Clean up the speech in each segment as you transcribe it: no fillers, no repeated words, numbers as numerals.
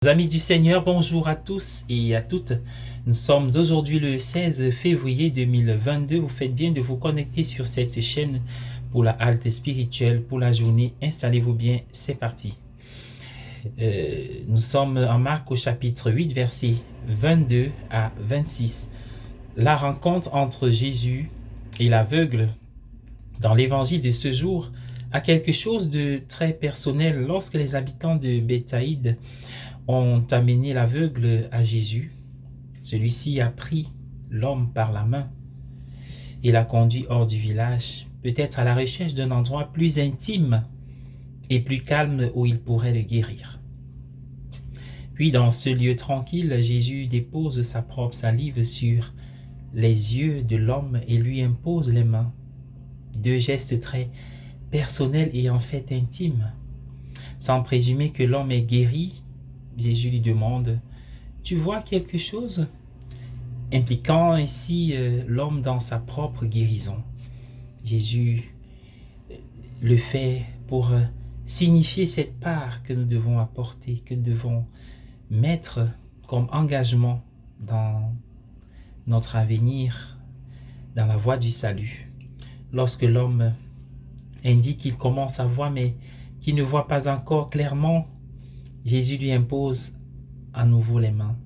Amis du Seigneur, bonjour à tous et à toutes. Nous sommes aujourd'hui le 16 février 2022. Vous faites bien de vous connecter sur cette chaîne pour la halte spirituelle pour la journée. Installez-vous bien, c'est parti. Nous sommes en Marc au chapitre 8, versets 22 à 26. La rencontre entre Jésus et l'aveugle dans l'évangile de ce jour a quelque chose de très personnel. Lorsque les habitants de Béthaïde ont amené l'aveugle à Jésus, celui-ci a pris l'homme par la main et l'a conduit hors du village, peut-être à la recherche d'un endroit plus intime et plus calme où il pourrait le guérir. Puis dans ce lieu tranquille, Jésus dépose sa propre salive sur les yeux de l'homme et lui impose les mains. Deux gestes très personnels et en fait intimes. Sans présumer que l'homme est guéri, Jésus lui demande « Tu vois quelque chose ?» impliquant ainsi l'homme dans sa propre guérison. Jésus le fait pour signifier cette part que nous devons apporter, que nous devons mettre comme engagement dans notre avenir, dans la voie du salut. Lorsque l'homme indique qu'il commence à voir mais qu'il ne voit pas encore clairement, Jésus lui impose à nouveau les mains.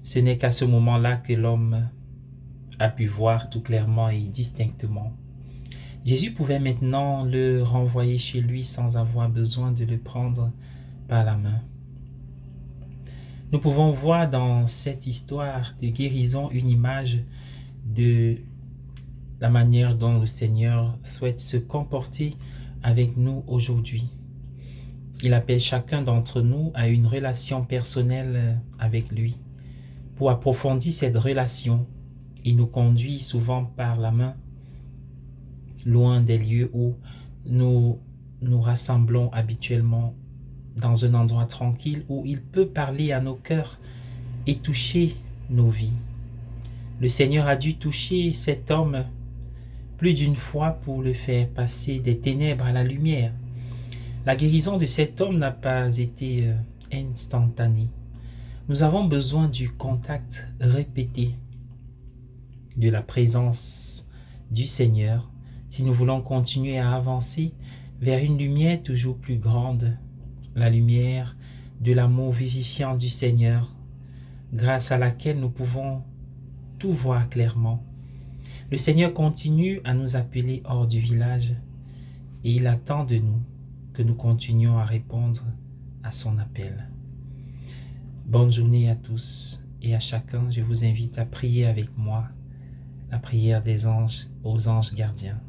Ce n'est qu'à ce moment-là que l'homme a pu voir tout clairement et distinctement. Jésus pouvait maintenant le renvoyer chez lui sans avoir besoin de le prendre par la main. Nous pouvons voir dans cette histoire de guérison une image de la manière dont le Seigneur souhaite se comporter avec nous aujourd'hui. Il appelle chacun d'entre nous à une relation personnelle avec lui. Pour approfondir cette relation, il nous conduit souvent par la main, loin des lieux où nous nous rassemblons habituellement, dans un endroit tranquille où il peut parler à nos cœurs et toucher nos vies. Le Seigneur a dû toucher cet homme plus d'une fois pour le faire passer des ténèbres à la lumière. La guérison de cet homme n'a pas été instantanée. Nous avons besoin du contact répété, de la présence du Seigneur, si nous voulons continuer à avancer vers une lumière toujours plus grande, la lumière de l'amour vivifiant du Seigneur, grâce à laquelle nous pouvons tout voir clairement. Le Seigneur continue à nous appeler hors du village et il attend de nous que nous continuions à répondre à son appel. Bonne journée à tous et à chacun. Je vous invite à prier avec moi la prière des anges aux anges gardiens.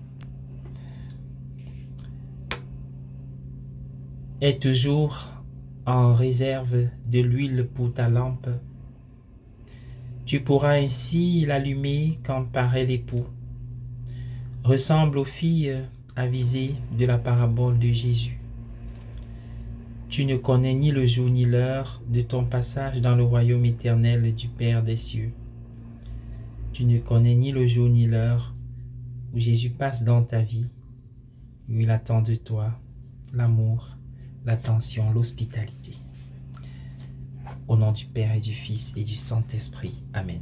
Aie toujours en réserve de l'huile pour ta lampe. Tu pourras ainsi l'allumer quand paraît l'époux. Ressemble aux filles avisées de la parabole de Jésus. Tu ne connais ni le jour ni l'heure de ton passage dans le royaume éternel du Père des cieux. Tu ne connais ni le jour ni l'heure où Jésus passe dans ta vie, où il attend de toi l'amour, l'attention, l'hospitalité. Au nom du Père et du Fils et du Saint-Esprit. Amen.